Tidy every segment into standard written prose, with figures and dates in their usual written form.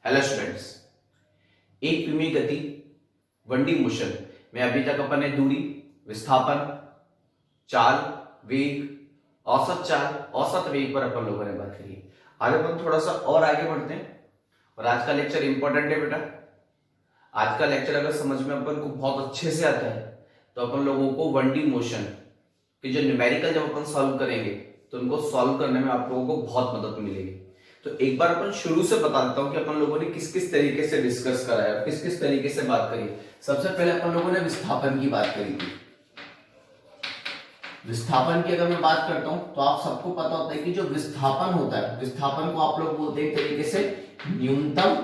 Hello students, एक विमीय गति one D motion में अभी तक अपन ने दूरी, विस्थापन, चाल, वेग, औसत वेग पर अपन लोगों ने बात करी। आज अपन थोड़ा सा और आगे बढ़ते हैं और आज का लेक्चर इंपॉर्टेंट है बेटा। आज का लेक्चर अगर समझ में अपन को बहुत अच्छे से आता है तो अपन लोगों को वन डी मोशन की जो न्यूमेरिकल जब अपन सॉल्व करेंगे तो उनको सॉल्व करने में आप लोगों को बहुत मदद मिलेगी। तो एक बार अपन शुरू से बता देता हूं कि अपन लोगों ने किस किस तरीके से डिस्कस करा है, किस किस तरीके से बात करी। सबसे पहले अपन लोगों ने विस्थापन की बात करी थी। विस्थापन की अगर मैं बात करता हूं तो आप सबको पता होता है कि जो विस्थापन होता है, विस्थापन को आप लोग बोलते हैं एक तरीके से न्यूनतम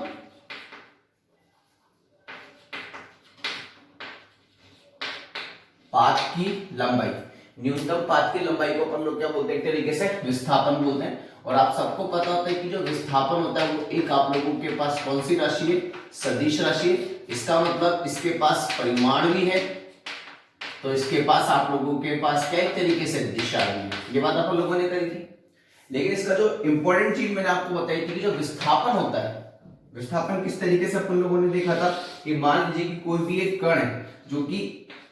पाथ की लंबाई। न्यूनतम पाथ की लंबाई को अपन लोग क्या बोलते हैं, एक तरीके से विस्थापन बोलते हैं। और आप सबको पता होता है कि जो विस्थापन होता है वो एक आप लोगों के पास कौन सी राशि है, सदिश राशि है। इसका मतलब इसके पास परिमाण भी है, तो इसके पास आप लोगों के पास क्या एक तरीके से दिशा भी है। ये बात अपन लोगों ने करी थी। लेकिन इसका जो इंपॉर्टेंट चीज मैंने आपको बताई थी कि जो विस्थापन होता है, विस्थापन किस तरीके से अपन लोगों ने देखा था कि मान लीजिए कि कोई भी एक कण है जो कि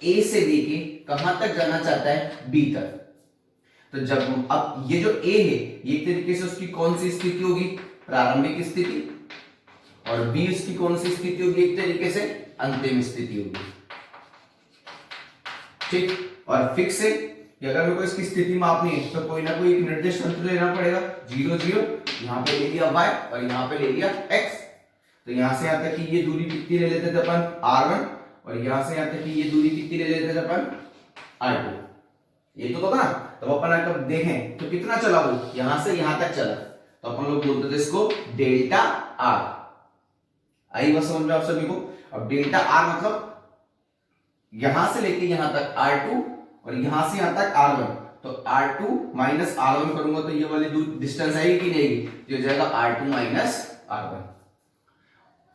ए से लेके कहां तक जाना चाहता है, बी तक। तो जब अब ये जो ए है ये एक तरीके से उसकी कौन सी स्थिति होगी, प्रारंभिक स्थिति, और बी उसकी कौन सी स्थिति होगी, एक तरीके से अंतिम स्थिति होगी। ठीक, और फिक्स है कि अगर मेरे को इसकी स्थिति मापनी है तो कोई ना कोई एक निर्दिष्ट अंतर लेना पड़ेगा। 0 0 यहां पे ले लिया y और यहां पे ले लिया x। तो यहां से यहां तक कि ये दूरी कितनी ले लेते थे अपन, r1, और यहां से यहां तक कि ये दूरी कितनी ले लेते थे अपन, r2। ये तो था ना। तब अपन अगर देखें तो कितना चला वो, यहां से यहां तक चला, तो अपन लोग बोलते थे इसको डेल्टा आर। आई बात समझ में आप सभी को। अब डेल्टा आर मतलब यहां से लेके यहां तक r2 और यहां से यहां तक r1। तो r2 माइनस r1 करूंगा तो ये वाली डिस्टेंस आएगी कि नहीं, ये हो जाएगा r2 माइनस r1।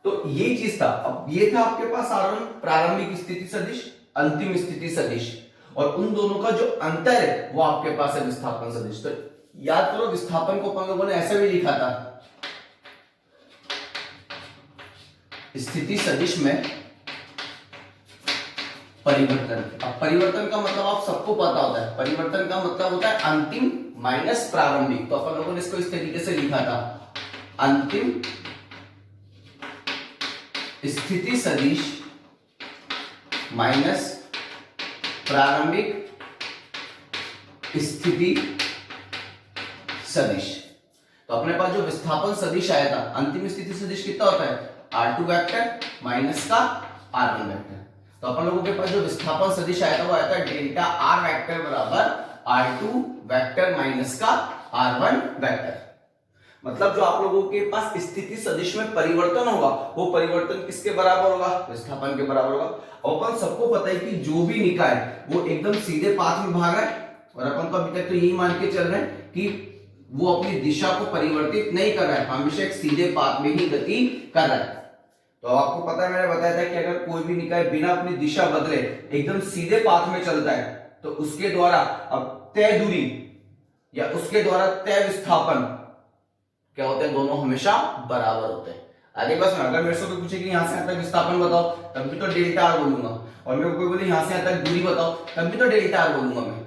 तो ये चीज था। अब ये था आपके पास r1 प्रारंभिक स्थिति सदिश, अंतिम स्थिति सदिश, और उन दोनों का जो अंतर है वो आपके पास है विस्थापन सदिश। तो याद करो विस्थापन को अपन लोगों ने ऐसे भी लिखा था, स्थिति सदिश में परिवर्तन। अब परिवर्तन का मतलब आप सबको पता होता है, परिवर्तन का मतलब होता है अंतिम माइनस प्रारंभिक। तो अपन लोगों ने इसको इस तरीके से लिखा था, अंतिम स्थिति सदिश माइनस प्रारंभिक स्थिति सदिश। तो अपने पास जो विस्थापन सदिश आया था, अंतिम स्थिति सदिश कितना होता है, r2 वेक्टर माइनस का r1 वेक्टर। तो अपन लोगों के पास जो विस्थापन सदिश आया था वो आया था डेल्टा r वेक्टर बराबर r2 वेक्टर माइनस का r1 वेक्टर। मतलब जो आप लोगों के पास स्थिति सदिश में परिवर्तन होगा वो परिवर्तन किसके बराबर होगा, विस्थापन के बराबर होगा। और अपन सबको पता है कि जो भी निकाय वो एकदम सीधे पाथ में भाग रहा है, और अपन तो अभी तक तो यही मान के चल रहे हैं कि वो अपनी दिशा को परिवर्तित नहीं कर रहा है, हमेशा एक सीधे पाथ में ही गति कर रहा है। तो आपको पता है, मैंने बताया था कि अगर कोई भी निकाय बिना अपनी दिशा बदले एकदम सीधे पाथ में चलता है तो उसके द्वारा अब तय दूरी या उसके द्वारा तय विस्थापन क्या होते हैं, दोनों हमेशा बराबर होते हैं। आगे बस अगर मेरे से कोई पूछे कि यहां से यहां तक विस्थापन बताओ तब भी तो डेल्टा आर बोलूंगा, और मेरे को कोई बोले यहां से यहां तक दूरी बताओ तब भी तो डेल्टा आर बोलूंगा मैं।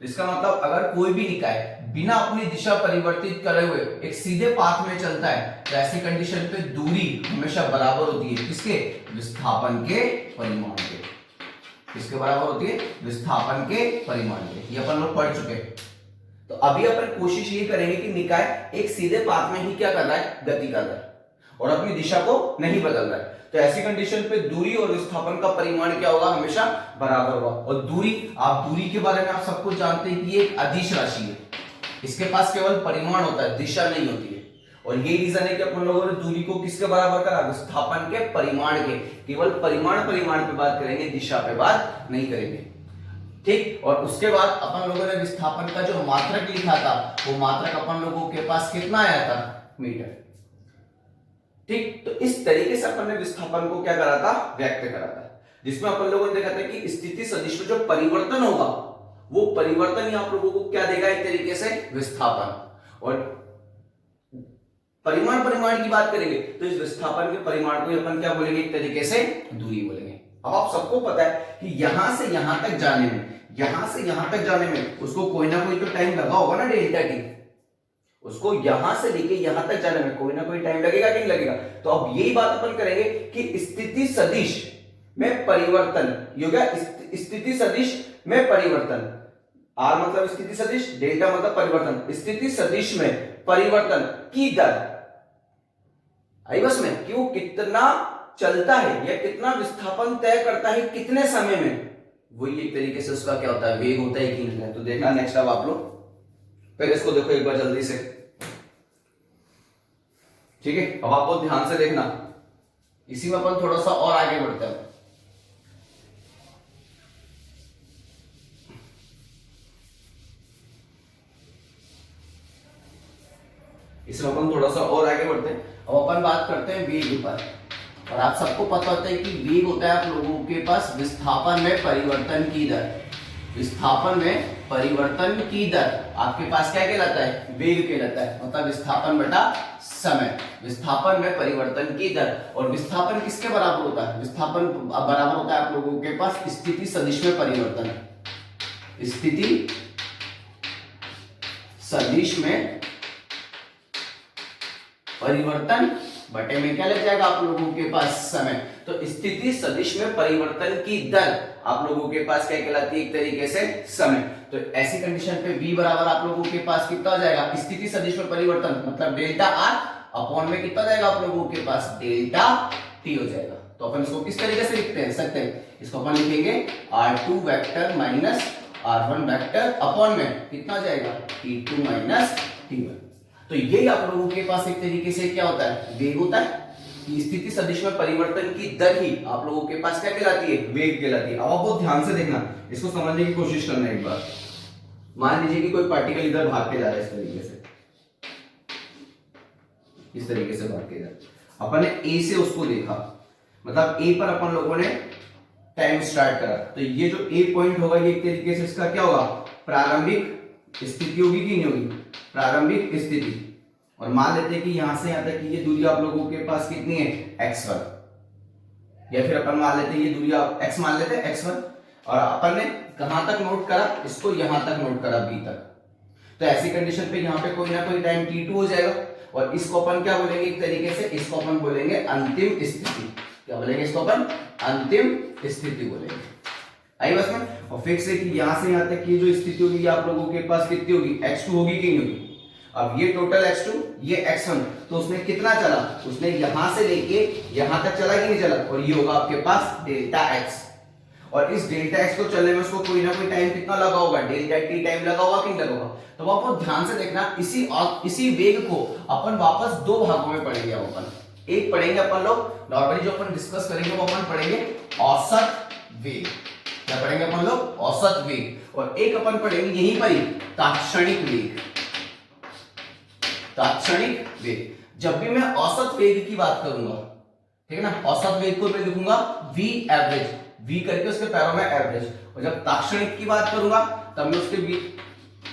तो इसका मतलब अगर कोई भी निकाय बिना अपनी दिशा परिवर्तित करे हुए एक सीधे पाथ में चलता है तो ऐसी कंडीशन पे दूरी हमेशा बराबर होती है किसके, विस्थापन के परिमाण के। किसके बराबर होती है, विस्थापन के परिमाण के। ये अपन लोग पढ़ चुके हैं। तो अभी अपन कोशिश ये करेंगे कि निकाय एक सीधे पाथ में ही क्या कर रहा है, गति कर रहा है और अपनी दिशा को नहीं बदल रहा है। तो ऐसी कंडीशन पे दूरी और विस्थापन का परिमाण क्या होगा, हमेशा बराबर होगा। और दूरी, आप दूरी के बारे में आप सबको जानते हैं कि ये एक अदिश राशि है, इसके पास केवल परिमाण होता है, दिशा नहीं होती है। और ये रीजन है कि अपन लोगों ने दूरी को किसके बराबर करा, विस्थापन के परिमाण के। केवल परिमाण पे बात करेंगे, दिशा पे बात नहीं करेंगे। ठीक, और उसके बाद अपन लोगों ने विस्थापन का जो मात्रक लिखा था वो मात्रक अपन लोगों के पास कितना आया था, मीटर। ठीक, तो इस तरीके से अपन ने विस्थापन को क्या करा था, व्यक्त करा था, जिसमें अपन लोगों ने देखा था कि स्थिति सदिश में जो परिवर्तन होगा वो परिवर्तन ही आप लोगों को क्या देगा, एक तरीके से विस्थापन। और परिमाण परिमाण की बात करेंगे तो इस विस्थापन के परिमाण को अपन क्या बोलेंगे, एक तरीके से दूरी बोलेंगे। अब आप सबको पता है कि यहां से यहां तक जाने में उसको कोई ना कोई तो टाइम लगा होगा ना, डेल्टा टी। उसको यहां से लेके यहां तक जाने में कोई ना कोई टाइम लगेगा कि नहीं लगेगा। तो अब यही बात अपन करेंगे कि स्थिति सदिश में परिवर्तन, ये हो गया स्थिति सदिश में परिवर्तन। आर मतलब स्थिति सदिश, डेल्टा मतलब परिवर्तन। स्थिति सदिश में परिवर्तन की दर आई बस में कि वो कितना चलता है या कितना विस्थापन तय करता है कितने समय में, वही एक तरीके से उसका क्या होता है, वेग होता है कि नहीं। तो देखना नेक्स्ट अब आप लोग पहले इसको देखो एक बार जल्दी से, ठीक है। अब आप बहुत ध्यान से देखना, इसी में अपन थोड़ा सा और आगे बढ़ते हैं। इसमें अपन थोड़ा सा और आगे बढ़ते हैं। अब अपन बात करते हैं वेग पर। और आप सबको पता होता है कि वेग होता है आप लोगों के पास विस्थापन में परिवर्तन की दर। विस्थापन में परिवर्तन की दर आपके पास क्या कहलाता है, वेग कहलाता है। मतलब विस्थापन बटा समय, विस्थापन में परिवर्तन की दर। और विस्थापन किसके बराबर होता है, विस्थापन बराबर होता है आप लोगों के पास स्थिति सदिश में परिवर्तन। स्थिति सदिश में परिवर्तन बटे में क्या लग जाएगा आप लोगों के पास, समय। तो स्थिति सदिश में परिवर्तन की दर आप लोगों के पास क्या कहलाती है, एक तरीके से समय। तो ऐसी कंडीशन पे v बराबर आप लोगों के पास कितना हो जाएगा, स्थिति सदिश में परिवर्तन मतलब डेल्टा आर अपॉन में कितना जाएगा आप लोगों के पास, डेल्टा टी हो जाएगा। तो अपन इसको किस तरीके से लिखते हैं सकते हैं, इसको अपन लिखेंगे r2 vector minus r1 vector upon में कितना जाएगा, t2 माइनस t1। तो यही आप लोगों के पास एक तरीके से क्या होता है, वेग होता है। कि स्थिति सदिश में परिवर्तन की दर ही आप लोगों के पास क्या कहलाती है, वेग कहलाती है। अब आप बहुत ध्यान से देखना, इसको समझने की कोशिश करना एक बार। मान लीजिए कि कोई पार्टिकल इधर भाग के जा रहा है, इस तरीके से भाग के जा रहा है। अपन ने ए से उसको देखा, मतलब ए पर अपन लोगों ने टाइम स्टार्ट करा। तो ये जो ए पॉइंट होगा ये एक तरीके से इसका क्या होगा, प्रारंभिक स्थिति होगी कि नहीं होगी, प्रारंभिक स्थिति। और मान लेते हैं कि यहां से यहां तक की ये दूरी आप लोगों के पास कितनी है, x1। या फिर अपन मान लेते हैं ये दूरी आप x मान लेते हैं x1। और अपन ने कहां तक नोट करा, इसको यहां तक नोट करा b तक। तो ऐसी कंडीशन पे यहां पे कोई ना कोई टाइम t2 हो जाएगा। और इसको अपन क्या बोलेंगे, एक तरीके से इसको अपन बोलेंगे अंतिम स्थिति। क्या बोलेंगे इसको अपन, अंतिम स्थिति बोलेंगे। आई बस में। और फिक्स है कि यहां से यहां तक की जो स्थिति होगी आप लोगों के पास कितनी होगी, x2 होगी कि नहीं होगी। अब ये टोटल x2 ये x1, तो उसने कितना चला, उसने यहां से लेके यहां तक चला कि नहीं चला। और ये होगा आपके पास डेल्टा x। और इस डेल्टा x को चलने में उसको कोई ना कोई टाइम कितना लगा होगा, डेल्टा t टाइम लगा होगा कि नहीं लगा होगा। तो आपको ध्यान से देखना, इसी वेग को अपन वापस दो भागों में पढ़ेंगे। अब अपन एक पढ़ेंगे अपन लोग नॉर्मली जो अपन डिस्कस करेंगे वो अपन पढ़ेंगे औसत वेग। क्या पढ़ेंगे अपन लोग, औसत वेग। और एक अपन पढ़ेंगे यहीं पर ही तात्क्षणिक वेग। तात्क्षणिक वेग, जब भी मैं औसत वेग की बात करूंगा, ठीक है ना, औसत वेग को मैं लिखूंगा v एवरेज, v करके उसके पैरों में एवरेज। और जब तात्क्षणिक की बात करूंगा तब मैं उसके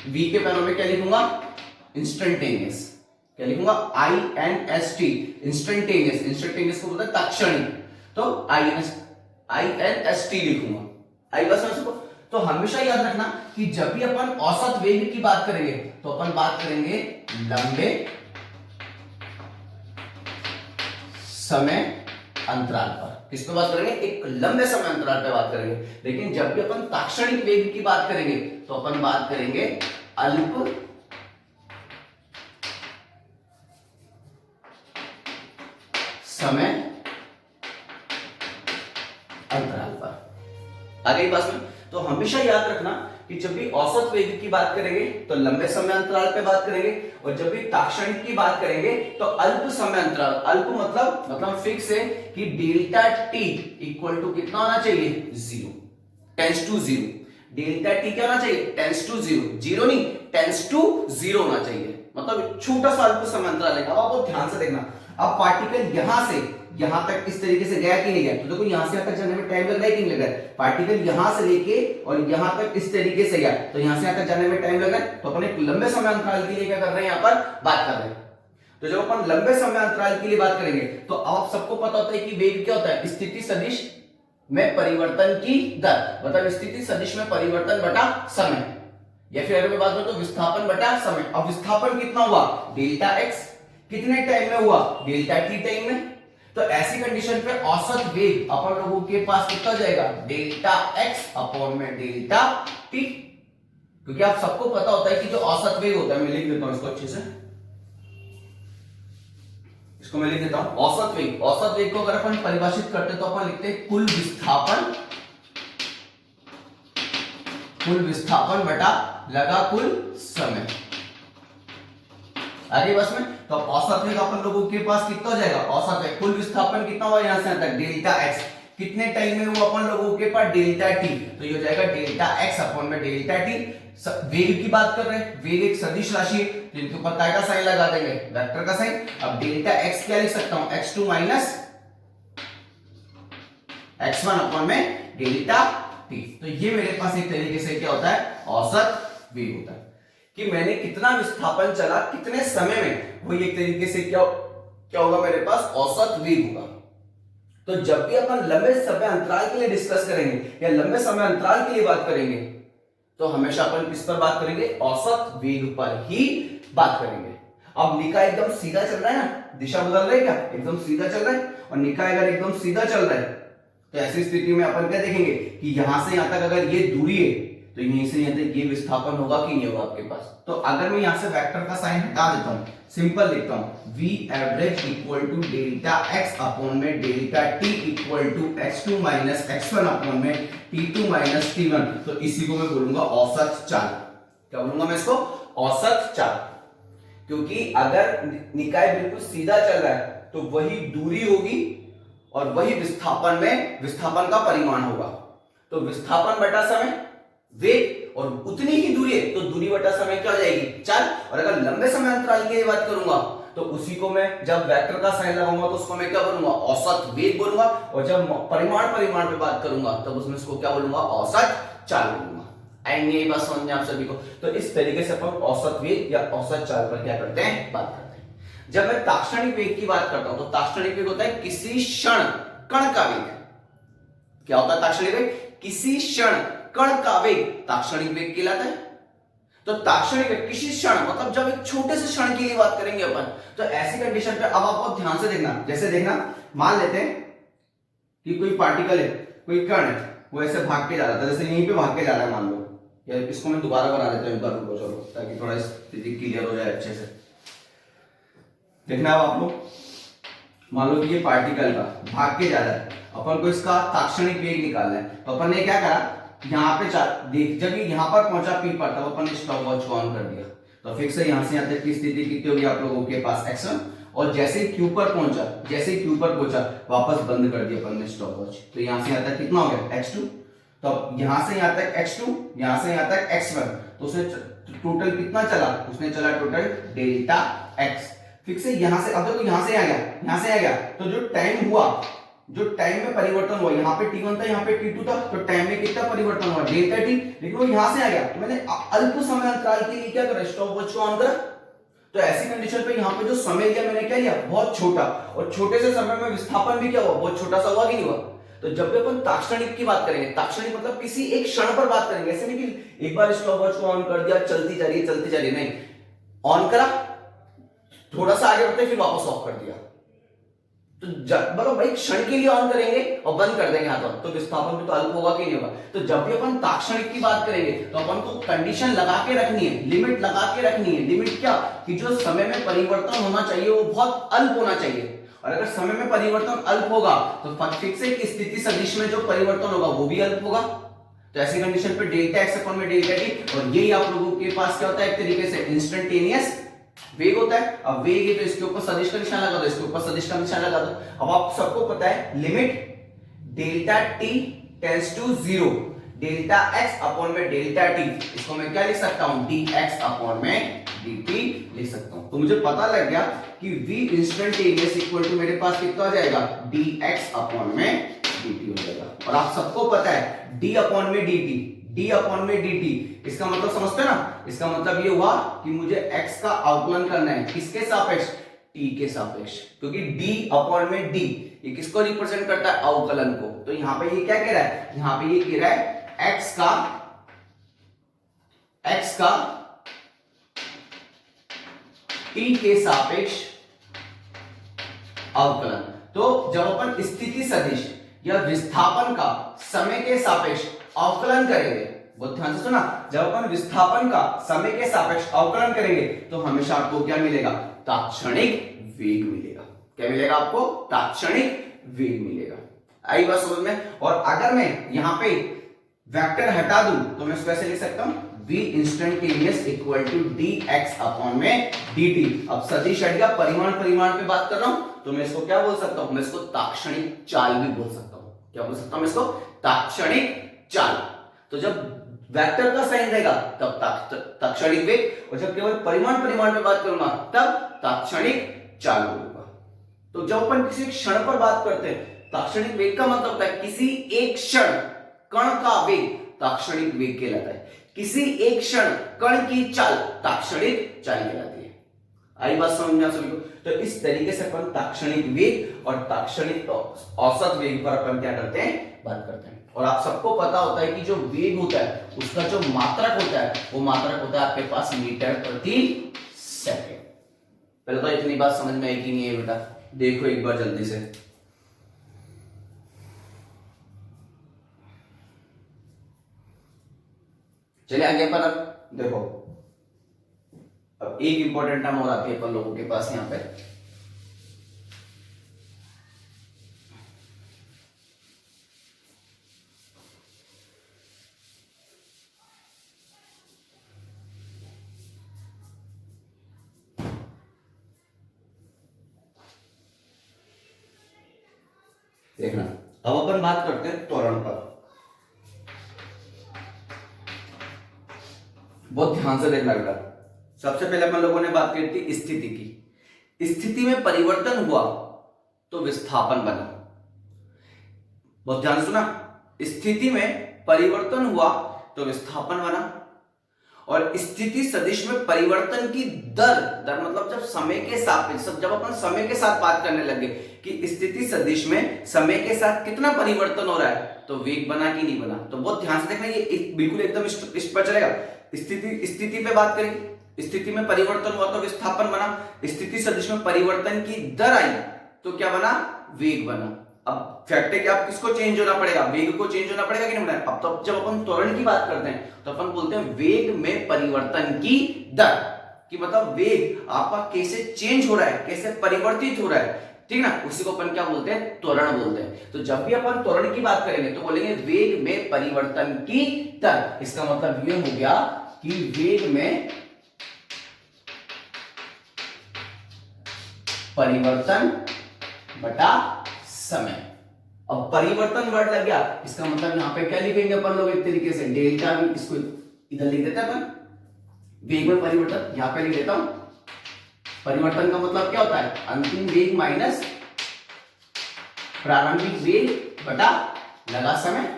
v के पैरों में क्या लिखूंगा, इंस्टेंटेनियस। क्या लिखूंगा, INST, इंस्टेंटेनियस। इंस्टेंटेनियस को बोलते हैं तात्क्षणिक, तो INST लिखूंगा। आई बस इसको। तो हमेशा याद रखना कि जब भी अपन औसत वेग की बात करेंगे तो अपन बात करेंगे लंबे समय अंतराल पर। किस पे बात करेंगे, एक लंबे समय अंतराल पे बात करेंगे। लेकिन जब भी अपन तात्क्षणिक वेग की बात करेंगे तो अपन बात करेंगे अल्प समय अंतराल पर। आगे बात में तो हमेशा याद रखना कि जब भी औसत वेग की बात करेंगे तो लंबे समय अंतराल पे बात करेंगे। और जब भी तात्क्षणिक की बात करेंगे तो अल्प समय अंतराल। अल्प मतलब फिक्स है कि डेल्टा टी इक्वल टू कितना होना चाहिए, 0, टेंस टू 0। डेल्टा टी क्या होना चाहिए, टेंस टू 0, 0 नहीं टेंस टू 0 होना चाहिए। मतलब छोटा सा अल्प समय अंतराल है। अब आप ध्यान से देखना, अब पार्टिकल यहां से यहां तक इस तरीके से गया कि नहीं गया। तो देखो यहां से यहां तक जाने में टाइम लग रहा है कि नहीं लग रहा है। पार्टिकल यहां से लेके और यहां तक इस तरीके से गया, तो यहां से यहां तक जाने में टाइम लगा। तो अपन एक लंबे समय अंतराल के लिए क्या कर रहे हैं, यहां पर बात कर रहे हैं। तो जब अपन लंबे समय अंतराल के लिए बात करेंगे तो आप सबको पता होता है कि वेग क्या होता है, स्थिति सदिश में परिवर्तन की दर, मतलब स्थिति सदिश में परिवर्तन बटा समय, या फिर अगर मैं बात करूं तो विस्थापन बटा समय। अब विस्थापन कितना हुआ, डेल्टा एक्स, कितने टाइम में हुआ, डेल्टा टी टाइम में। तो ऐसी कंडीशन पे औसत वेग अपन लोगों के पास कितना जाएगा, डेल्टा एक्स अपॉन में डेल्टा टी, क्योंकि आप सबको पता होता है कि जो औसत वेग होता है, मैं लिख देता हूं इसको अच्छे से, इसको मैं लिख देता हूं औसत वेग। औसत वेग को अगर अपन परिभाषित करते तो अपन लिखते हैं कुल विस्थापन बटा लगा कुल समय। आगे बस में तो औसत वेग अपन लोगों के पास कितना हो जाएगा, औसत वेग कुल विस्थापन कितना हुआ यहां से तक, डेल्टा एक्स, कितने टाइम में हुआ अपन लोगों के पास, डेल्टा टी, तो ये हो जाएगा डेल्टा एक्स अपॉन में डेल्टा टी। वेग की बात कर रहे हैं, वेग एक सदिश राशि है तो इनके ऊपर काय का साइन लगा देंगे, वेक्टर का साइन। अब डेल्टा एक्स क्या लिख सकता हूं, x2 माइनस x1 अपॉन में डेल्टा टी। तो ये मेरे पास एक तरीके से क्या होता है, औसत वेग होता है, कि मैंने कितना विस्थापन चला कितने समय में, वो एक तरीके से क्या होगा मेरे पास, औसत वेग होगा। तो जब भी अपन लंबे समय अंतराल के लिए डिस्कस करेंगे या लंबे समय अंतराल के लिए बात करेंगे तो हमेशा अपन किस पर बात करेंगे, औसत वेग पर ही बात करेंगे। अब निकाय एकदम सीधा चल रहा है ना, दिशा बदल रही है क्या, एकदम सीधा चल रहा है, और निकाय अगर एकदम सीधा चल रहा है तो ऐसी स्थिति में अपन क्या देखेंगे कि यहां से यहां तक अगर ये दूरी है तो यहीं से यहां तक ये विस्थापन होगा कि नहीं होगा आपके पास। तो अगर मैं यहां से वेक्टर का साइन हटा देता हूं, सिंपल लिखता हूं v average equal to delta x upon में delta t equal to x2 minus x1 upon में t2 माइनस t1, तो इसी को मैं बोलूंगा औसत चाल। क्या बोलूंगा मैं इसको, औसत चाल, क्योंकि अगर निकाय बिल्कुल सीधा चल रहा है तो वही दूरी होगी और वही विस्थापन का परिमाण होगा। तो विस्थापन बटा समय वेग, और उतनी ही दूरी है तो दूरी बटा समय क्या हो जाएगी, चाल। और अगर लंबे समय अंतराल की बात करूंगा तो उसी को मैं जब वेक्टर का साइन लगाऊंगा तो उसको मैं क्या बोलूंगा, औसत वेग बोलूंगा, और जब परिमाण पे बात करूंगा तब उसमें इसको क्या बोलूंगा, औसत चाल बोलूंगा। आएंगे ये बात समझ में आप सभी को। तो इस तरीके से अपन औसत वेग या औसत चाल पर क्या करते हैं, बात करते हैं। जब मैं ताक्षणिक वेग की बात करता हूं तो ताक्षणिक वेग होता है किसी क्षण कण का वेग। क्या होता है ताक्षणिक वेग, किसी क्षण कण का वेग ताक्षणिक वेग कहलाता है। तो ताक्षणिक वेग किसी क्षण, मतलब जब एक छोटे से क्षण की बात करेंगे अपन, तो ऐसी कंडीशन पे अब आपको ध्यान से देखना, जैसे देखना, मान लेते हैं कि कोई पार्टिकल है, कोई कण है, वो ऐसे भाग के जा रहा था, जैसे यहीं पे भाग के जा रहा है मान लो, या इसको मैं दोबारा बना देता हूं एक बार, रुको चलो, ताकि थोड़ा स्थिति क्लियर हो जाए अच्छे से। देखना अब आप लोग, मान लो कि ये पार्टिकल का भाग के जा रहा है, अपन को इसका ताक्षणिक वेग निकालना है, तो अपन ने क्या करा, यहाँ पे देख, जब यहाँ पर पहुंचा P पर, तब अपन ने स्टॉप वॉच को ऑन कर दिया, तो फिर से यहाँ से यहाँ तक की स्थिति कितनी होगी आप लोगों के पास, x1, और जैसे ही Q पर पहुंचा वापस बंद कर दिया अपन ने स्टॉप वॉच, तो यहाँ से यहाँ तक कितना हो गया, x2, तो यहाँ से यहाँ तक x2, यहाँ से यहाँ तक x1, तो उसने टोटल कितना चला, उसने चला टोटल डेल्टा x। फिर से यहाँ से, अब देखो यहाँ से आ गया, तो जो टाइम हुआ, जो टाइम में परिवर्तन हुआ, यहाँ पे t1 था, यहाँ पे t2 था, तो टाइम में कितना परिवर्तन हुआ, डेल्टा t, लेकिन वो यहाँ से आ गया, तो मैंने अल्प समय अंतराल के लिए क्या करा, स्टॉप वॉच को ऑन करा। तो ऐसी कंडीशन पे यहाँ पे जो समय लिया मैंने क्या लिया, बहुत छोटा, और छोटे से समय में विस्थापन भी क्या हुआ, बहुत छोटा सा हुआ कि नहीं हुआ। तो जब भी अपन ताक्षणिक की बात करेंगे, ताक्षणिक मतलब किसी एक क्षण पर बात करेंगे, ऐसे नहीं कि एक बार स्टॉप वॉच को ऑन कर दिया, चलती जा रही, नहीं, ऑन करा, थोड़ा सा आगे बढ़ते फिर वापस ऑफ कर दिया, तो बोलो भाई क्षण के लिए ऑन करेंगे और बंद कर देंगे हाथों, तो विस्थापन भी तो अल्प होगा कि नहीं होगा। तो जब भी अपन ताक्षणिक की बात करेंगे तो अपन को कंडीशन लगा के रखनी है, लिमिट लगा के रखनी है। लिमिट क्या, कि जो समय में परिवर्तन होना चाहिए वो बहुत अल्प होना चाहिए, और अगर समय में परिवर्तन अल्प होगा तो फिक्स है कि स्थिति सदिश में जो परिवर्तन होगा वो भी अल्प होगा। तो ऐसी कंडीशन पे डेल्टा एक्स अपॉन में डेल्टा टी, और यही आप लोगों के पास क्या होता है, एक तरीके से इंस्टेंटेनियस वेग होता है। अब वेग है तो इसके ऊपर सदिश का निशान लगा दो, इसके ऊपर सदिश का निशान लगा दो। अब आप सबको पता है limit delta T tends to 0, delta X upon में डेल्टा टी, इसको मैं क्या लिख सकता हूं, dx अपॉन में dt लिख सकता हूं। तो मुझे पता लग गया कि v इंस्टेंटेनियस इक्वल टू मेरे पास कितना हो जाएगा, dx अपॉन में dt हो जाएगा। और आप सबको पता है d अपॉन में dt, इसका मतलब समझते हैं ना, इसका मतलब ये हुआ कि मुझे x का अवकलन करना है, किसके सापेक्ष, टी के सापेक्ष, क्योंकि डी अपॉन में डी ये किसको रिप्रेजेंट करता है, अवकलन को। तो यहां पे ये क्या कह रहा है, यहां पे ये कह रहा है एक्स का टी के सापेक्ष अवकलन। तो जब अपन स्थिति सदिश या विस्थापन का समय के सापेक्ष अवकलन करेंगे, बहुत ध्यान से सुना, जब अपन विस्थापन का समय के सापेक्ष अवकलन करेंगे तो हमेशा आपको क्या मिलेगा, तात्क्षणिक वेग मिलेगा। क्या मिलेगा आपको, तात्क्षणिक वेग मिलेगा। आई बात समझ में। और अगर मैं यहां पे वेक्टर हटा दूं तो मैं इसको ऐसे लिख सकता हूं, v instantaneous equal to dx upon में dt। अब सदिश हट गया, परिमाण पे बात कर रहा हूं, तो मैं इसको क्या बोल सकता हूं, मैं इसको तात्क्षणिक चाल भी बोल सकता हूं। क्या बोल सकता हूं मैं इसको, तात्क्षणिक चाल। तो जब वेक्टर का साइन रहेगा तब तात्क्षणिक वेग, और जब केवल परिमाण पे बात करूंगा तब तात्क्षणिक चाल होगा। तो जब अपन किसी क्षण पर बात करते हैं, तात्क्षणिक वेग का मतलब होता है किसी एक क्षण कण का वेग तात्क्षणिक वेग कहलाता है। किसी एक क्षण कण की चाल तात्क्षणिक चाल कहलाती है। आई बात समझ में आप सभी को। तो इस तरीके से अपन तात्क्षणिक वेग और तात्क्षणिक औसत वेग पर अपन क्या करते हैं, बात करते हैं। और आप सबको पता होता है कि जो वेग होता है उसका जो मात्रक होता है वो मात्रक होता है आपके पास मीटर प्रति सेकंड। पहले तो इतनी बात समझ में आई कि नहीं है बेटा, देखो एक बार जल्दी से। चलिए आगे पर अब देखो, अब एक इंपॉर्टेंट टर्म और आती है अपन लोगों के पास यहां पे, देखना। अब अपन बात करते हैं त्वरण पर। बहुत ध्यान से देखना बेटा। सबसे पहले अपन लोगों ने बात की थी स्थिति की। स्थिति में परिवर्तन हुआ तो विस्थापन बना। बहुत ध्यान सुना, स्थिति में परिवर्तन हुआ तो विस्थापन बना। और स्थिति सदिश में परिवर्तन की दर मतलब जब समय के सापेक्ष, जब अपन समय के साथ बात करने लगे कि स्थिति सदिश में समय के साथ कितना परिवर्तन हो रहा है, तो वेग बना कि नहीं बना। तो बहुत ध्यान से देखना, ये बिल्कुल एकदम इस पर चलेगा। स्थिति पे बात करेंगे, स्थिति में परिवर्तन हुआ तो विस्थापन बना। स्थिति सदिश में परिवर्तन की दर आई तो क्या बना, वेग बना। अब फैक्ट है कि आप किसको चेंज होना पड़ेगा, वेग को चेंज होना पड़ेगा कि नहीं बना। अब तो जब अपन त्वरण की बात करते हैं तो अपन बोलते हैं वेग में परिवर्तन की दर, कि मतलब वेग आपका कैसे चेंज हो रहा है, कैसे परिवर्तित हो रहा है, ठीक ना, उसी को अपन क्या बोलते हैं, त्वरण बोलते हैं। तो जब भी अपन त्वरण की बात करेंगे तो बोलेंगे वेग में परिवर्तन की दर। इसका मतलब ये हो गया कि वेग में परिवर्तन बटा समय। अब परिवर्तन वर्ड लग गया, इसका मतलब यहां पे क्या लिखेंगे अपन लोग, एक तरीके से डेल्टा भी, इसको इधर लिख देते हैं अपन, वेग में परिवर्तन यहां पे लिख देता हूं। परिवर्तन का मतलब क्या होता है, अंतिम वेग माइनस प्रारंभिक वेग बटा लगा समय।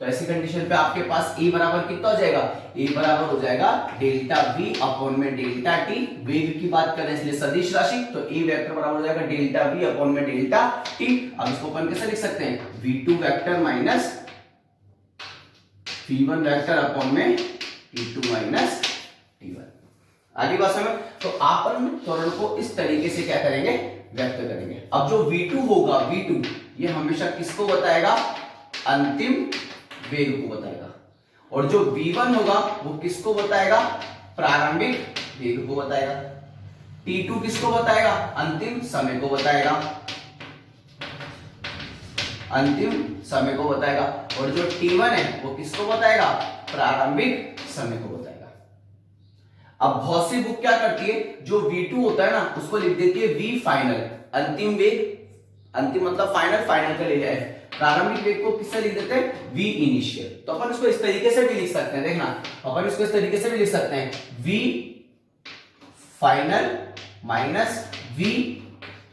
तो ऐसी कंडीशन पे आपके पास ए बराबर कितना हो जाएगा, ए बराबर हो जाएगा डेल्टा वी अपॉन में डेल्टा टी। वेग की बात करें इसलिए सदिश राशि, तो ए वेक्टर बराबर हो जाएगा डेल्टा वी अपॉन में डेल्टा टी। अब इसको अपन कैसे लिख सकते हैं, v2 vector minus v1 vector upon में t2 माइनस t1। आगे बात समझ। तो अपन त्वरण को इस तरीके से क्या करेंगे, व्यक्त करेंगे। अब जो v2 होगा, v2 ये हमेशा किसको बताएगा, अंतिम वेग को बताएगा। और जो v1 होगा वो किसको बताएगा, प्रारंभिक वेग को बताएगा। t2 किसको बताएगा, अंतिम समय को बताएगा, अंतिम समय को बताएगा। और जो t1 है वो किसको बताएगा, प्रारंभिक समय को बताएगा। अब बहुत सी बुक क्या करती है, जो v2 होता है ना उसको लिख देती है v फाइनल, अंतिम वेग, अंतिम मतलब फाइनल, फाइनल का ले जाए। प्रारंभिक वेग को किससे लिख देते हैं, v इनिशियल। तो अपन इसको इस तरीके से भी लिख सकते हैं, देखना अपन इसको इस तरीके से भी लिख सकते हैं, v final minus v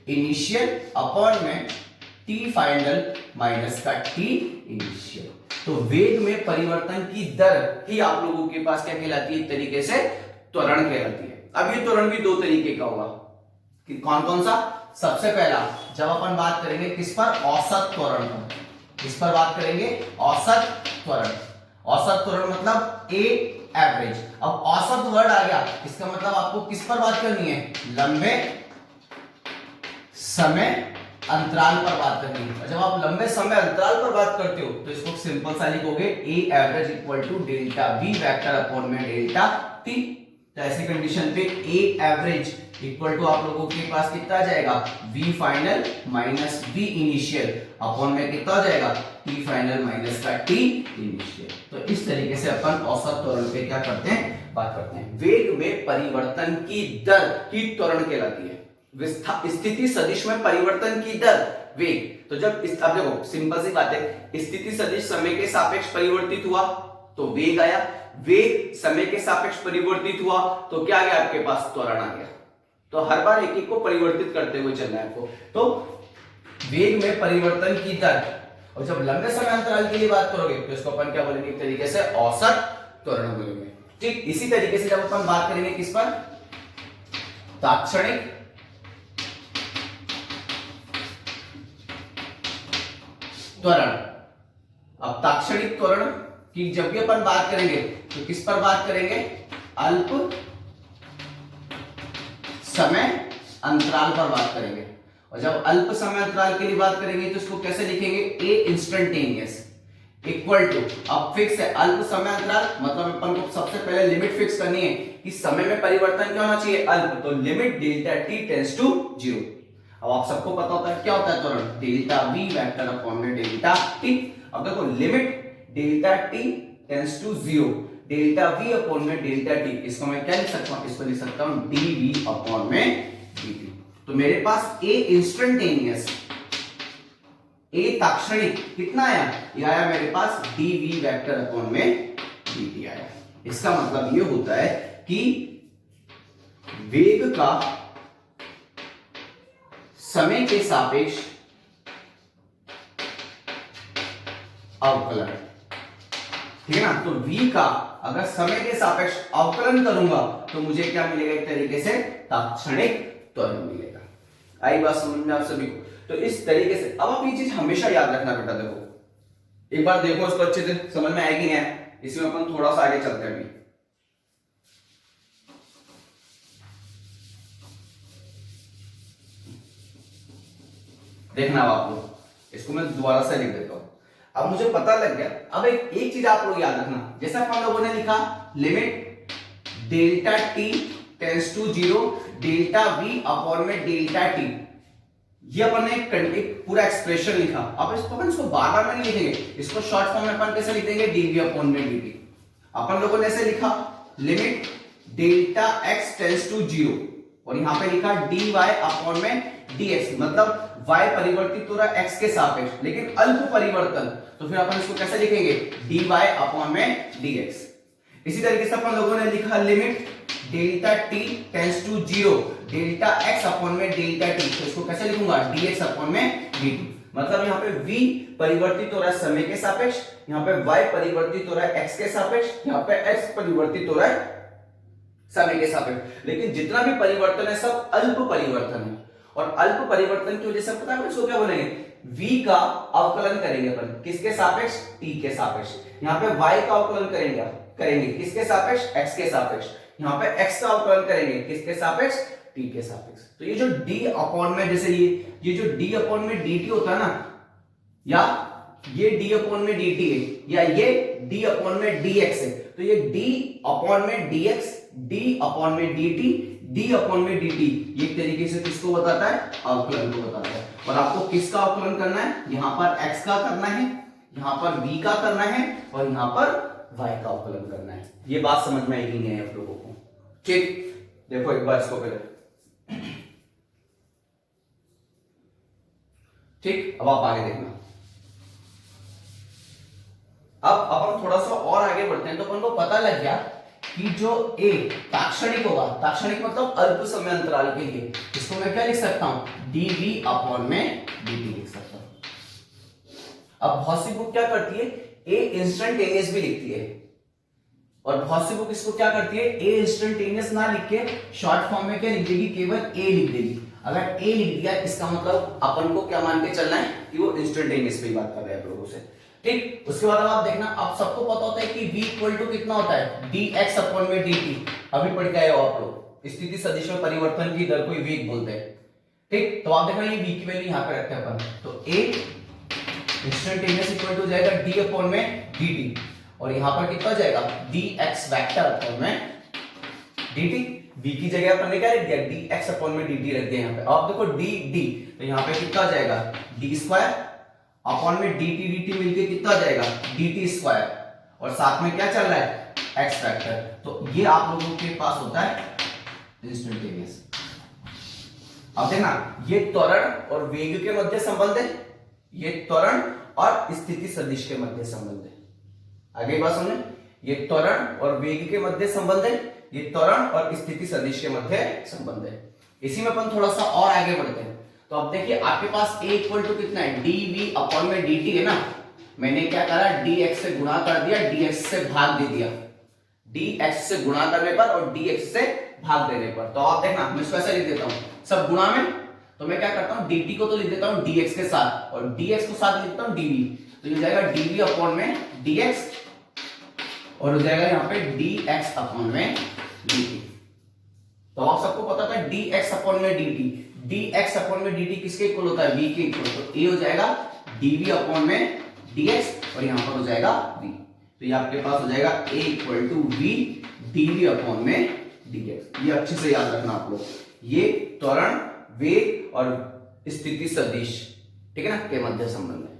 initial upon में t फाइनल माइनस का t इनिशियल। तो वेग में परिवर्तन की दर ही आप लोगों के पास क्या कहलाती है, एक तरीके से त्वरण कहलाती है। अब ये त्वरण भी दो तरीके का होगा, कौन कौन सा? सबसे पहला जब अपन बात करेंगे किस पर? औसत त्वरण पर। किस पर बात करेंगे? औसत त्वरण। औसत त्वरण मतलब ए एवरेज। अब औसत वर्ड आ गया, इसका मतलब आपको किस पर बात करनी है? लंबे समय अंतराल पर बात करनी है। और जब आप लंबे समय अंतराल पर बात करते हो तो इसको सिंपल सा लिखोगे A average equal to delta V vector upon में डेल्टा टी। तो ऐसी कंडीशन पे ए एवरेज इक्वल टू आप लोगों के पास कितना आ जाएगा? V final minus V initial upon में कितना हो जाएगा? टी फाइनल माइनस का टी इनिशियल। तो इस तरीके से अपन औसत त्वरण पे क्या करते हैं? बात करते हैं। वेग में परिवर्तन की दर ही त्वरण कहलाती है। स्थिति सदिश में परिवर्तन की दर वेग। तो जब अब देखो सिंपल सी बात है, स्थिति सदिश समय के सापेक्ष परिवर्तित हुआ तो वेग आया, वेग समय के सापेक्ष परिवर्तित हुआ तो क्या आ गया आपके पास? त्वरण आ गया। तो हर बार एक एक को परिवर्तित करते हुए चलना है आपको। तो वेग में परिवर्तन की दर, और जब लंबे समय अंतराल के लिए बात करोगे तो इसको अपन क्या बोलेंगे? एक तरीके से औसत त्वरण बोलेंगे। ठीक इसी तरीके से जब अपन बात करेंगे किस पर? तात्क्षणिक त्वरण। अब तात्क्षणिक त्वरण की जब भी अपन बात करेंगे तो किस पर बात करेंगे? अल्प समय अंतराल पर बात करेंगे। और जब अल्प समय अंतराल के लिए बात करेंगे तो इसको कैसे लिखेंगे? ए इंस्टेंटेनियस इक्वल टू, अब फिक्स है अल्प समय अंतराल मतलब अपन को सबसे पहले लिमिट फिक्स करनी है कि समय में परिवर्तन क्या होना चाहिए? अल्प। तो limit delta T tends to 0। अब आप सबको पता होता है क्या होता है त्वरण? डेल्टा वी वेक्टर अपॉन में डेल्टा टी। अब देखो limit delta T tends to 0, delta V upon में डेल्टा टी, इसको मैं क्या लिख सकता हूं? इसको लिख सकता हूं डी वी अपॉन में डी टी। तो मेरे पास ए इंस्टेंटेनियस, ए तात्क्षणिक कितना आया? ये आया मेरे पास डी वी वेक्टर अपॉन में डी टी आया। इसका मतलब ये होता है कि वेग का समय के सापेक्ष अवकलन, ठीक है ना? तो v का अगर समय के सापेक्ष अवकलन करूंगा तो मुझे क्या मिलेगा? एक तरीके से तात्क्षणिक त्वरण मिलेगा। आई बात समझ में आप सभी को? तो इस तरीके से अब आप ये चीज हमेशा याद रखना बेटा। देखो एक बार देखो इसको अच्छे से समझ में आएगी नहीं, इसमें अपन थोड़ा सा आगे चलते हैं। अभी देखना आप लोग, इसको मैं दोबारा से लिख देता हूं। अब मुझे पता लग गया। अब एक चीज आप लोग याद रखना, जैसा अपन लोगों ने लिखा limit delta T tends to 0, delta V upon में डेल्टा टी, ये अपन ने एक पूरा एक्सप्रेशन लिखा। अब इसको बार बार नहीं लिखेंगे, इसको शॉर्ट फॉर्म में अपन कैसे लिखेंगे? डीवी अपॉन में डीटी। अपन लोगों ने ऐसे लिखा limit delta X tends to 0 और यहां पे लिखा डी वाई अपॉन में dx, मतलब y परिवर्तित हो रहा है x के सापेक्ष लेकिन अल्प परिवर्तन, तो फिर अपन इसको कैसे लिखेंगे? dy अपॉन में dx। इसी तरीके से अपन लोगों ने लिखा limit delta t tends to 0, delta x upon में डेल्टा t, तो इसको कैसे लिखूंगा? dx अपॉन में dt। मतलब यहाँ पे v परिवर्तित हो रहा है समय के सापेक्ष, यहाँ पे y परिवर्तित हो रहा है x के सापेक्ष, यहाँ पे x परिवर्तित हो रहा है समय के सापेक्ष। लेकिन जितना भी परिवर्तन है सब अल्प परिवर्तन है, और अल्प परिवर्तन की वजह से पता है इसको क्या बोलेंगे? v का अवकलन करेंगे अपन किसके सापेक्ष? t के सापेक्ष। यहाँ पे y का अवकलन करेंगे किसके सापेक्ष? x के सापेक्ष। यहाँ पे x का अवकलन करेंगे किसके सापेक्ष? t के सापेक्ष। तो ये जो d अपॉन में, जैसे ये जो d अपॉन में dt होता है ना, या ये d अपॉन में dt है, या ये d अपॉन में dx है, तो ये d अपॉन में dx, d अपॉन में dt, d अपॉन में dt, ये एक तरीके से किसको बताता है? अवकलन को बताता है। और आपको किसका अवकलन करना है? यहाँ पर x का करना है, यहाँ पर v का करना है, और यहाँ पर y का अवकलन करना है। ये बात समझ में आएगी नहीं आप लोगों को? ठीक, देखो एक बार इसको पहले। ठीक, अब आप आगे देखना। अब अपन थोड़ा सा और आगे बढ़ते हैं तो अपन को पता लग गया कि जो a तात्क्षणिक होगा, तात्क्षणिक मतलब अल्प समय अंतराल के लिए, इसको मैं क्या लिख सकता हूं? dv अपॉन में dt लिख सकता हूं। अब बहुत सी बुक क्या करती है? a इंस्टेंटेनियस भी लिखती है, और बहुत सी बुक इसको क्या करती है? a इंस्टेंटेनियस ना लिख के शॉर्ट फॉर्म में क्या लिख देगी? केवल a लिख देगी। अगर ए लिख दिया इसका मतलब अपन को क्या मान के चलना है कि वो इंस्टेंटेनियस पे ही बात कर रहे हैं आप लोगों से, ठीक। उसके बाद अब आप देखना, अब सबको पता होता है कि v इक्वल टू कितना होता है dx अपॉन में dt, अभी पढ़ के आए हो आप लोग, स्थिति सदिश में परिवर्तन की दर को ही वेग बोलते हैं, ठीक। तो आप देखना ये v की वैल्यू यहां पे रखते हैं अपन, तो a इंस्टेंटेनियस इक्वल टू जाएगा d अपॉन में dt, और यहां पर कितना जाएगा dx वेक्टर अपॉन में dt, v की जगह अपन ने क्या रख दिया dx अपॉन में dt रख दिया यहां पे। अब देखो d d, तो यहां पे कितना जाएगा d स्क्वायर अपॉन में dt dt मिलके कितना जाएगा dt स्क्वायर, और साथ में क्या चल रहा है x फैक्टर, तो ये आप लोगों के पास होता है इंस्टेंटेनियस। अब देखना ये त्वरण और वेग के मध्य संबंध है, ये त्वरण और स्थिति सदिश के मध्य संबंध है। आगे बात सुनिए, ये त्वरण और वेग के मध्य संबंध है, ये त्वरण और स्थिति सदिश के मध्य संबंध है। इसी में अपन थोड़ा सा और आगे बढ़ते हैं। तो अब देखिए आपके पास a इक्वल टू कितना है dv अपॉन में dt है ना, मैंने क्या करा dx से गुणा कर दिया, dx से भाग दे दिया, dx से गुणा करने पर और dx से भाग देने पर। तो आप देखना मैं इसको ऐसे लिख देता हूं, सब गुणा में, तो मैं क्या करता हूं dt को तो लिख देता हूं dx के साथ और dx को साथ लिख देता हूं dv, तो ये हो जाएगा dv अपॉन में dx और हो जाएगा यहाँ पे dx अपॉन में dt। तो आप सबको पता था dx अपॉन में dt, dx अपॉन में dt किसके इक्वल होता है v के इक्वल, तो a हो जाएगा dv अपॉन में dx और यहाँ पर हो जाएगा v, तो ये आपके पास हो जाएगा a equal to v dv upon में dx। ये अच्छे से याद रखना आप लोग, ये त्वरण वेग और स्थिति सदिश, ठीक है ना, के मध्य संबंध है।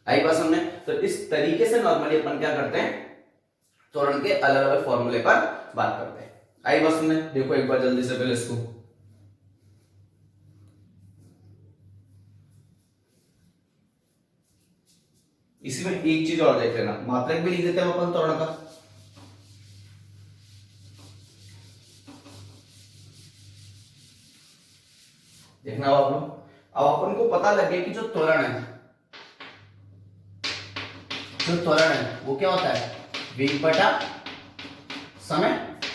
आई बात समझे। तो इस तरीके से नॉर्मली अपन क्या करते हैं त्वरण के अलग अलग फॉर्मूले पर बात करते हैं। आई बात समझे, देखो एक बार जल्दी से पहले इसको, इसमें एक चीज और देख लेना, मात्रक भी लिख देते हैं अपन त्वरण का, देखना आप लोग। अब अपन को पता लग गया कि जो त्वरण है, जो त्वरण है वो क्या होता है वेग बटा समय,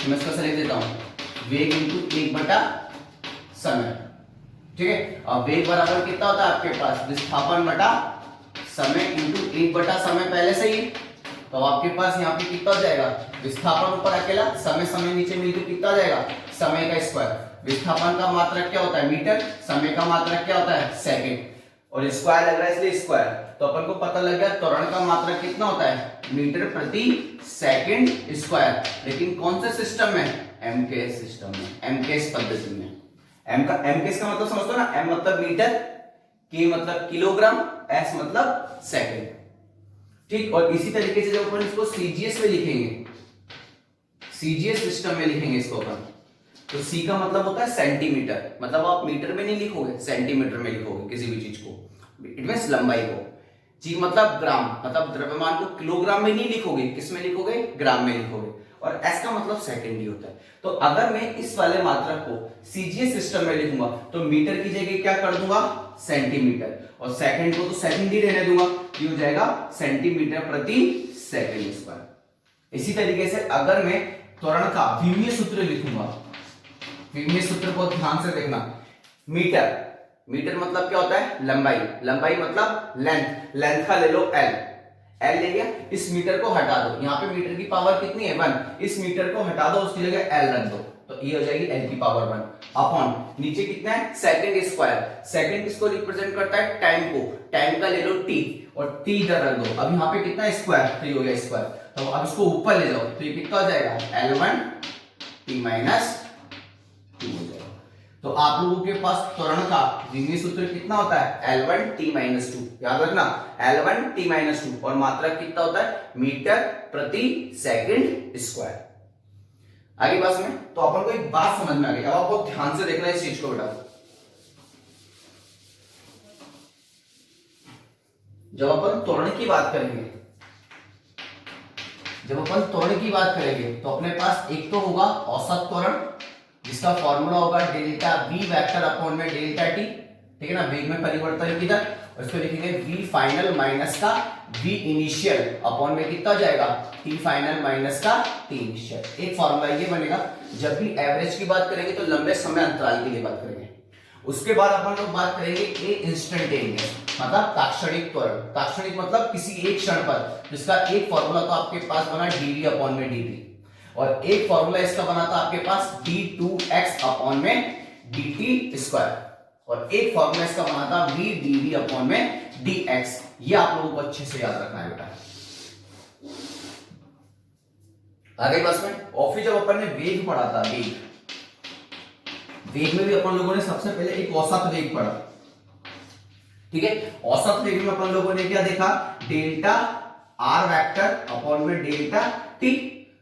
मैं इसको लिख देता हूं वेग इंटू 1 बटा समय, ठीक है। अब वेग बराबर कितना होता है आपके पास विस्थापन बटा समय इंटू 1 बटा समय पहले से ही, तो आपके पास यहाँ पे कितना हो जाएगा विस्थापन ऊपर अकेला, समय समय नीचे मिलकर कितना हो जाएगा समय का स्क्वायर, विस्थापन का मात्रक क्या होता है मीटर, समय का मात्रक क्या होता है सेकंड, और स्क्वायर लग रहा है इसलिए स्क्वायर, तो अपन को पता लग गया त्वरण का मात्रक कितना होता है मीटर प्रति सेकंड स्क्वायर। लेकिन कौन से सिस्टम में एमकेएस सिस्टम में, एमकेएस पद्धति में। एमकेएस का मतलब समझते हो ना, एम मतलब मीटर, के मतलब किलोग्राम, एस मतलब सेकंड, ठीक। और इसी तरीके से जब अपन इसको सीजीएस में लिखेंगे, सीजीएस सिस्टम में लिखेंगे इसको अपन, तो सी का मतलब होता है सेंटीमीटर, मतलब आप मीटर में नहीं लिखोगे सेंटीमीटर में लिखोगे किसी भी चीज को, इट मींस लंबाई को। जी मतलब ग्राम, मतलब द्रव्यमान को किलोग्राम में नहीं लिखोगे, किसमें लिखोगे ग्राम में लिखोगे, और एस का मतलब सेकंड ही होता है। तो अगर मैं इस वाले मात्रक को सीजीएस सिस्टम में लिखूंगा तो मीटर की जगह क्या कर दूंगा सेंटीमीटर, और सेकंड को तो सेकंड ही रहने दूंगा, ये हो जाएगा सेंटीमीटर प्रति सेकंड स्क्वायर। इसी तरीके से अगर मैं त्वरण का विमीय सूत्र लिखूंगा, विमीय सूत्र को ध्यान से देखना, मीटर, मीटर मतलब क्या होता है लंबाई, लंबाई मतलब लेंथ, लेंथ का ले लो एल, एल ले लिया, इस मीटर को हटा दो, यहाँ पे मीटर की पावर कितनी है 1, इस मीटर को हटा दो उसकी जगह एल रख दो, तो ये हो जाएगी एल की पावर 1 अपॉन नीचे कितना है सेकंड स्क्वायर, सेकंड किसको रिप्रेजेंट करता है टाइम को, टाइम का ले लो टी और टी इधर रख दो, अब यहाँ पे कितना स्क्वायर, तो ये हो गया स्क्वायर, तो अब इसको ऊपर ले जाओ तो ये कितना हो जाएगा L1 T माइनस 2 हो जाएगा। तो आप लोगों के पास त्वरण का विमीय सूत्र कितना होता है L1 T माइनस 2, याद रखना L1 T माइनस 2, और मात्रक कितना होता है मीटर प्रति सेकंड स्क्वायर। आगे बात में, तो अपन को एक बात समझ में आ गई, अब आपको ध्यान से देखना है इस चीज को बेटा। जब अपन त्वरण की बात करेंगे, जब अपन त्वरण की बात करेंगे तो अपने पास एक तो होगा औसत त्वरण, जिसका फॉर्मूला होगा डेल्टा v वेक्टर अपॉन में डेल्टा t, ठीक है ना, वेग में परिवर्तन किधर, और इसको लिखेंगे v फाइनल माइनस का v इनिशियल अपॉन में कितना हो जाएगा t फाइनल माइनस का t इनिशियल। एक फॉर्मूला ये बनेगा, जब भी एवरेज की बात करेंगे तो लंबे समय अंतराल के लिए बात करेंगे, उसके बाद अपन लोग बात करेंगे ए इंस्टेंटेनियस, मतलब ताक्षणिक त्वरण। ताक्षणिक मतलब किसी एक क्षण पर, जिसका एक फॉर्मूला तो आपके पास बना dv अपॉन में dt, और एक फॉर्मूला इसका बना था आपके पास d2x अपॉन में dt स्क्वायर, और एक फॉर्मूला इसका बना था v dv अपॉन में dx। ये आप लोगों को अच्छे से याद रखना है बेटा। आगे क्लास में और फिर जब अपन ने वेग पढ़ा था, वेग में भी अपन लोगों ने सबसे पहले एक औसत वेग पढ़ा, ठीक है। औसत वेग में अपन लोगों ने क्या देखा, डेल्टा आर वेक्टर अपॉन में डेल्टा टी,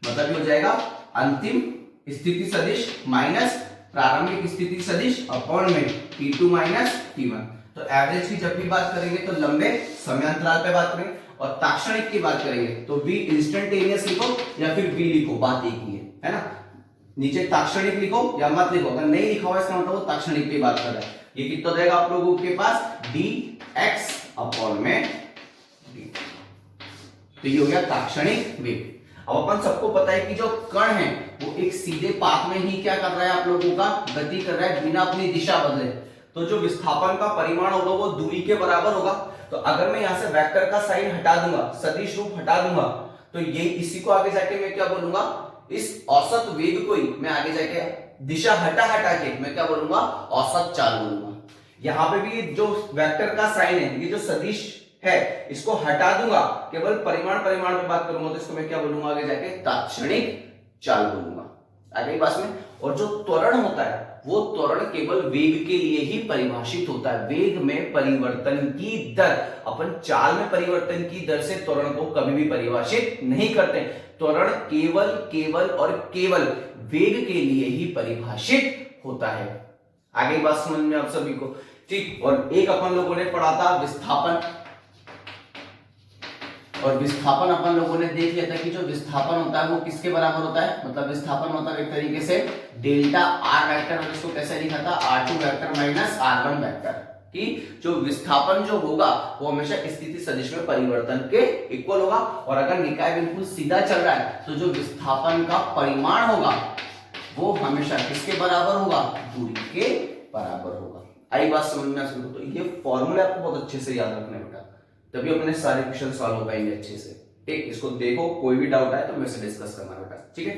मतलब ये हो जाएगा अंतिम स्थिति सदिश माइनस प्रारंभिक स्थिति सदिश अपॉन में T2 माइनस T1। तो एवरेज की जब भी बात करेंगे तो लंबे समय अंतराल पे बात करेंगे, और ताक्षणिक की बात करेंगे तो v इंस्टेंटेनियस लिखो या फिर v लिखो, बात एक ही है ना। नीचे ताक्षणिक लिखो या मत लिखो, अगर नहीं लिखा हुआ इसका मतलब वो ताक्षणिक की बात कर रहा है। ये कितना देगा आप लोगों के पास dx अपॉन में dt, तो ये हो गया ताक्षणिक वेग। अब अपन सबको पता है कि जो कण है वो एक सीधे पाथ में ही क्या कर रहा है, आप लोगों का गति कर रहा है बिना अपनी दिशा बदले, तो जो विस्थापन का परिमाण होगा वो दूरी के बराबर होगा। तो अगर मैं यहां से वेक्टर का साइन हटा दूंगा, सदिश रूप हटा दूंगा, तो ये इसी को आगे जाके मैं क्या बोलूंगा, इस औसत वेग को ही मैं आगे जाके दिशा हटा हटा के मैं क्या बोलूंगा, औसत चाल बोलूंगा। यहां पे भी जो वेक्टर का साइन है, ये जो सदिश है, इसको हटा दूंगा, केवल परिमाण पे बात करूंगा, तो इसको मैं क्या बोलूंगा आगे जाके, ताक्षणिक चाल बोलूंगा। आगे पास में, और जो त्वरण होता है वो त्वरण केवल वेग के लिए ही परिभाषित होता है। वेग में परिवर्तन की दर, अपन चाल में परिवर्तन की दर से त्वरण को कभी भी परिभाषित नहीं करते। त्वरण केवल और केवल वेग के लिए ही परिभाषित होता है। आगे बात समझ में आप सभी को, ठीक। और एक अपन लोगों ने पढ़ा था विस्थापन, और विस्थापन अपन लोगों ने देख लिया था कि जो विस्थापन होता है वो किसके बराबर होता है, मतलब विस्थापन मतलब एक तरीके से डेल्टा आर वेक्टर, और इसको कैसे लिखा था, r2 vector minus r1 vector, कि जो विस्थापन जो होगा वो हमेशा स्थिति सदिश में परिवर्तन के इक्वल होगा। और अगर निकाय बिल्कुल सीधा चल रहा है तो जो विस्थापन का परिमाण होगा वो हमेशा किसके बराबर होगा, दूरी के बराबर होगा। आई बात समझ में आ सकती है। तो ये फॉर्मूले आपको बहुत अच्छे से याद रखने बेटा, तभी अपने सारे क्वेश्चन सॉल्व हो पाएंगे अच्छे से, ठीक। इसको देखो, कोई भी डाउट आए तो मेरे से डिस्कस करना बेटा, ठीक है।